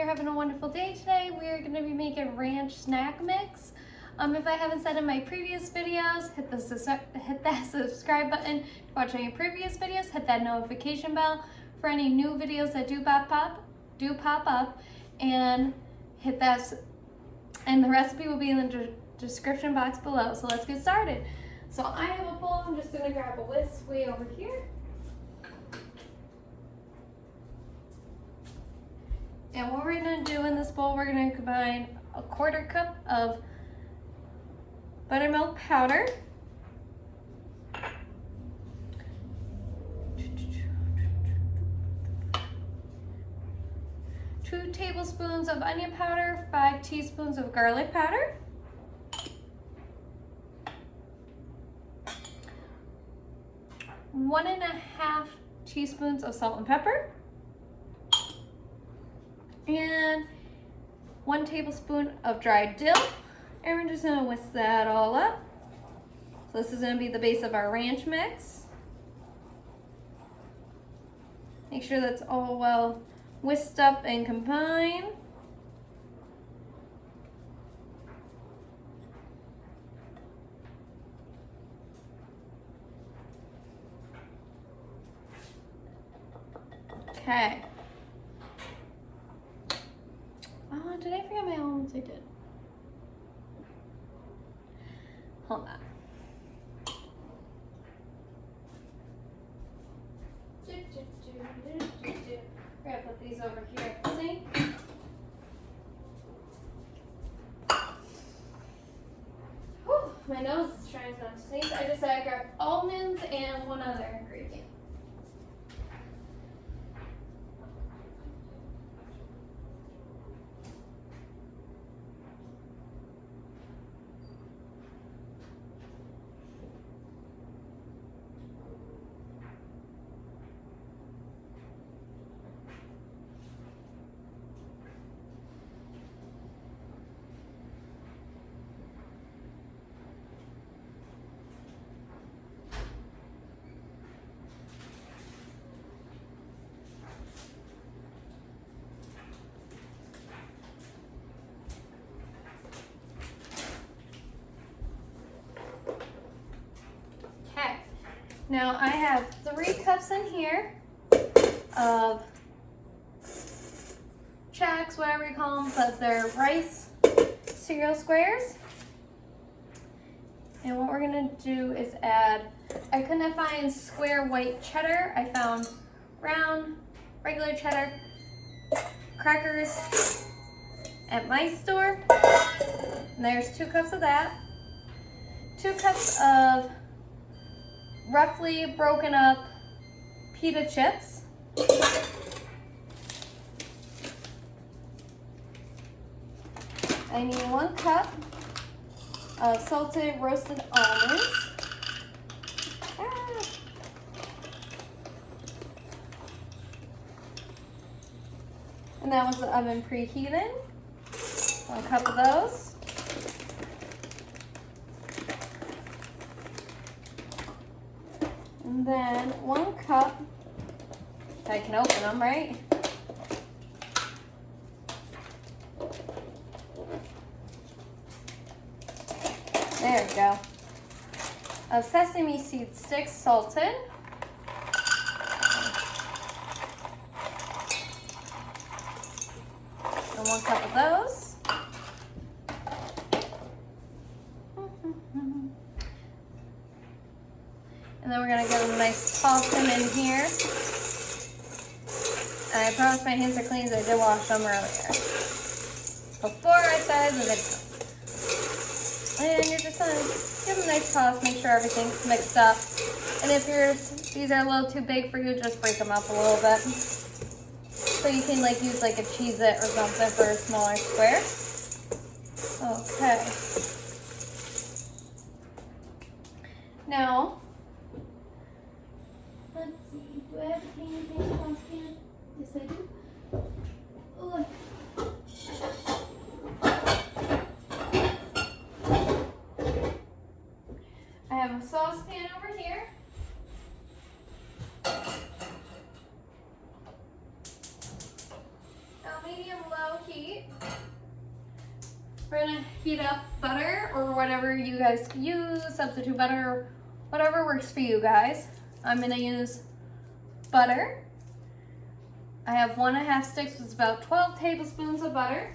you're having a wonderful day today. We're going to be making ranch snack mix. If I haven't said in my previous videos, hit that subscribe button to watch any previous videos. Hit that notification bell for any new videos that do pop up, and hit that. And the recipe will be in the description box below. So let's get started. So I have a bowl. I'm just going to grab a whisk way over here. And what we're going to do in this bowl, we're going to combine a 1/4 cup of buttermilk powder, 2 tablespoons of onion powder, 5 teaspoons of garlic powder, 1.5 teaspoons of salt and pepper, and 1 tablespoon of dried dill. And we're just gonna whisk that all up. So this is gonna be the base of our ranch mix. Make sure that's all well whisked up and combined. Okay. Oh, did I forget my almonds? I did. Hold on. We're gonna put these over here at the sink. Whew, my nose is trying not to sneeze. I just said I grabbed almonds and one other ingredient. Now I have 3 cups in here of checks, whatever you call them, but they're rice cereal squares. And what we're gonna do is add, I couldn't find square white cheddar. I found round, regular cheddar crackers at my store. And there's 2 cups of that. 2 cups of roughly broken up pita chips. I need 1 cup of salted roasted almonds. And that was the oven preheated. 1 cup of those. And then 1 cup, I can open them, right? There we go. Of sesame seed sticks, salted. And 1 cup of those. And then we're gonna give them a nice toss them in here. And I promise my hands are clean, so I did wash them earlier, before I started the video. And you're just gonna give them a nice toss, make sure everything's mixed up. And if these are a little too big for you, just break them up a little bit. So you can use like a Cheez-It or something for a smaller square. Okay. Now, let's see, do I have a candy pan saucepan? Yes, I do. Look. I have a saucepan over here. Now medium low We're gonna heat up butter or whatever you guys use, substitute butter, whatever works for you guys. I'm gonna use butter. I have 1.5 sticks, which is about 12 tablespoons of butter.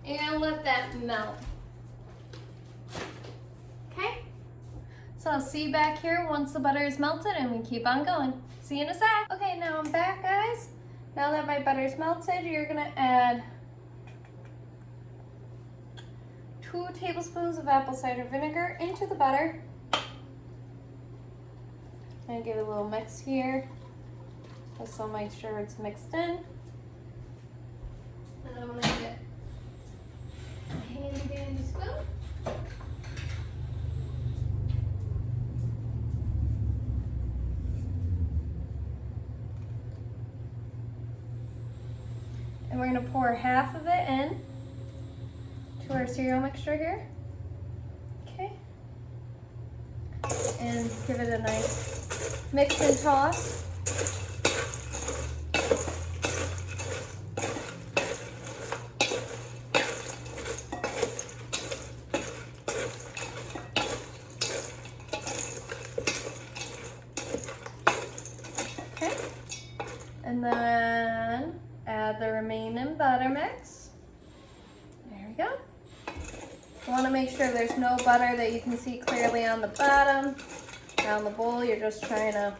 And let that melt. Okay, so I'll see you back here once the butter is melted and we keep on going. See you in a sec. Okay, now I'm back, guys. Now that my butter is melted, you're gonna add 2 tablespoons of apple cider vinegar into the butter. And give it a little mix here, just so make sure it's mixed in. And I'm gonna get a handy dandy spoon. And we're gonna pour half of it in to our cereal mixture here. Okay. And give it a nice mix and toss. Okay. And then add the remaining butter mix. There we go. You want to make sure there's no butter that you can see clearly on the bottom. Around the bowl, you're just trying to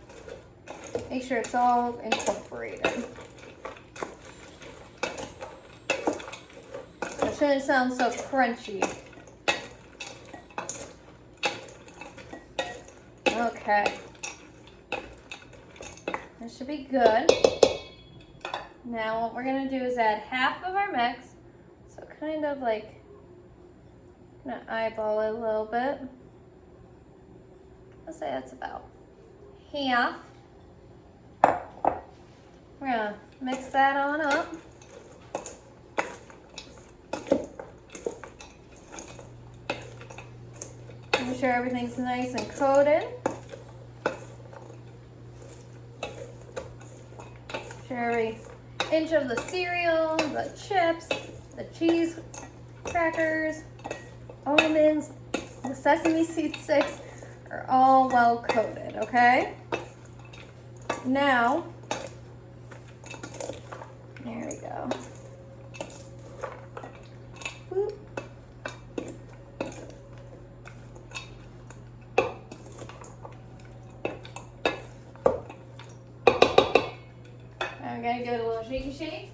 make sure it's all incorporated. It shouldn't sound so crunchy. Okay. That should be good. Now what we're gonna do is add half of our mix. So kind of like, I'm gonna eyeball it a little bit. Let's say that's about half. We're gonna mix that on up. Make sure everything's nice and coated. Sure every inch of the cereal, the chips, the cheese crackers, almonds, the sesame seed sticks are all well coated, okay? Now, there we go. Boop. Now we're gonna give it a little shaky shake.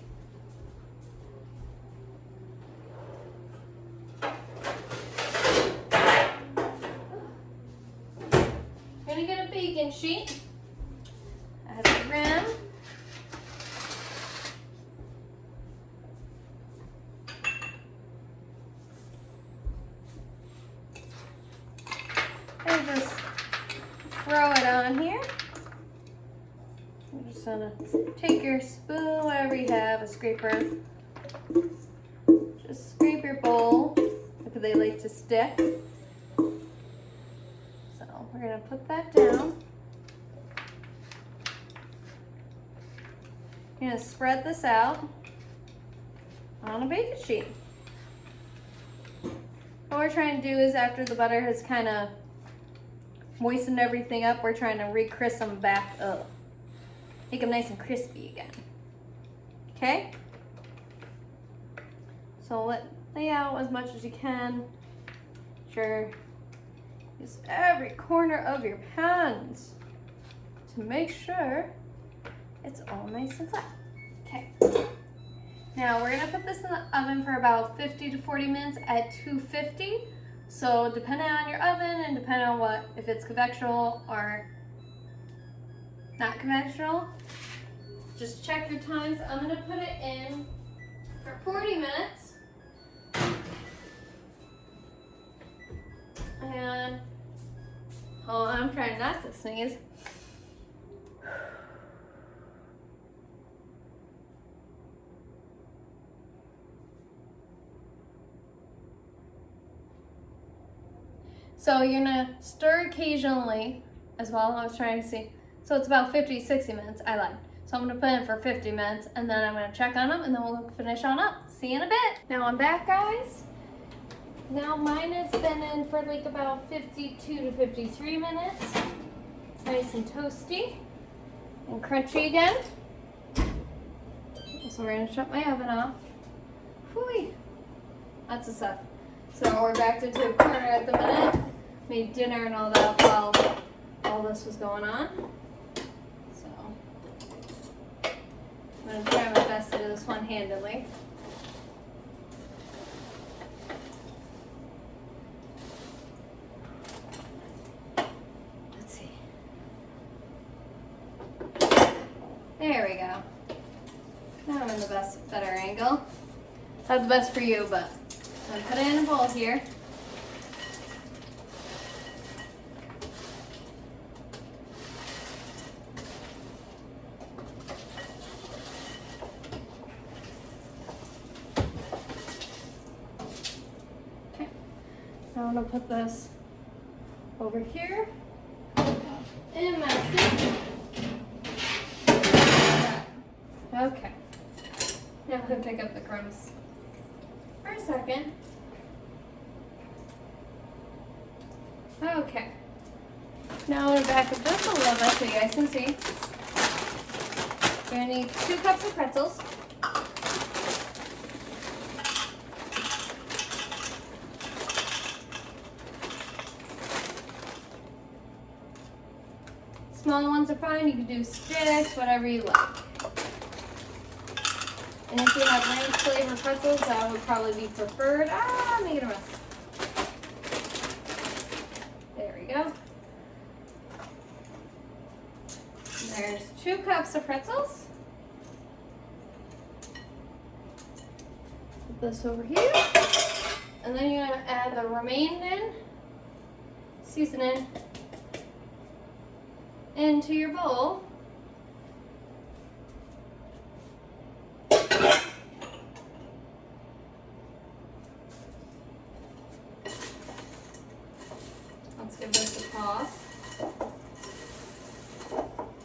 Gonna get a baking sheet as a rim. And just throw it on here. You're just gonna take your spoon, whatever you have, a scraper. Just scrape your bowl because they like to stick. We're going to put that down. You're going to spread this out on a baking sheet. What we're trying to do is after the butter has kind of moistened everything up, we're trying to re-crisp them back up. Make them nice and crispy again. Okay? So lay out as much as you can. Sure. Use every corner of your pans to make sure it's all nice and flat. Okay. Now we're gonna put this in the oven for about 50 to 40 minutes at 250. So depending on your oven and depending on if it's conventional or not conventional, just check your times. I'm gonna put it in for 40 minutes. And I'm trying not to sneeze. So you're gonna stir occasionally as well. I was trying to see. So it's about 50, 60 minutes. I lied. So I'm gonna put in for 50 minutes and then I'm gonna check on them and then we'll finish on up. See you in a bit. Now I'm back, guys. Now mine has been in for like about 52 to 53 minutes. It's nice and toasty and crunchy again. So we're gonna shut my oven off. Whoo-wee. Lots of stuff. So we're backed into a corner at the minute. Made dinner and all that while all this was going on. So I'm gonna try my best to do this one-handedly. Let's see. There we go. Now I'm in the better angle. Not the best for you, but I'm gonna put it in a bowl here. Okay. Now I'm gonna put this over here in my sink. Okay. Now I'm gonna pick up the crumbs for a second. Okay. Now I'm gonna back up just a little bit so you guys can see. You're gonna need 2 cups of pretzels. Small ones are fine. You can do sticks, whatever you like. And if you have ranch flavor pretzels, that would probably be preferred. Ah, make it a mess. There we go. There's 2 cups of pretzels. Put this over here. And then you're gonna add the remaining seasoning into your bowl. Let's give this a toss.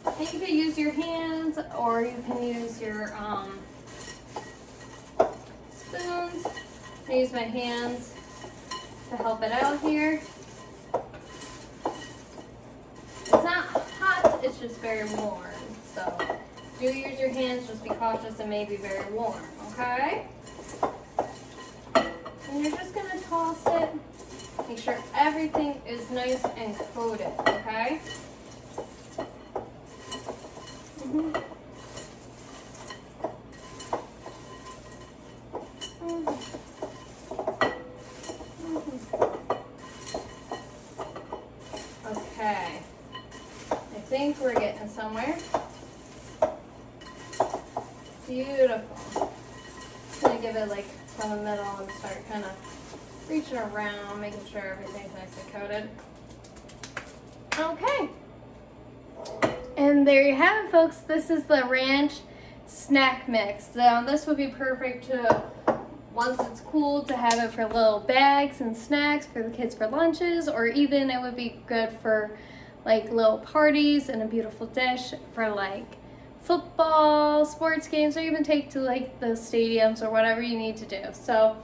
And you can use your hands or you can use your spoons. I use my hands to help it out here. It's not hot, it's just very warm. So do use your hands, just be cautious, it may be very warm, okay? And you're just gonna toss it. Make sure everything is nice and coated, okay? Okay. I think we're getting somewhere. Beautiful. Just gonna give it like from the middle and start kind of reaching around, making sure everything's nice and coated. Okay. And there you have it, folks. This is the ranch snack mix. So this would be perfect to, once it's cooled, to have it for little bags and snacks for the kids for lunches, or even it would be good for like little parties and a beautiful dish for like football, sports games, or even take to like the stadiums or whatever you need to do. So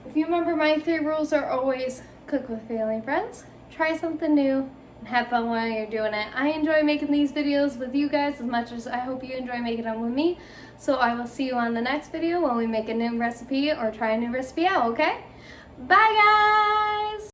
if you remember, my 3 rules are always cook with family and friends, try something new, and have fun while you're doing it. I enjoy making these videos with you guys as much as I hope you enjoy making them with me. So I will see you on the next video when we make a new recipe or try a new recipe out, okay? Bye, guys!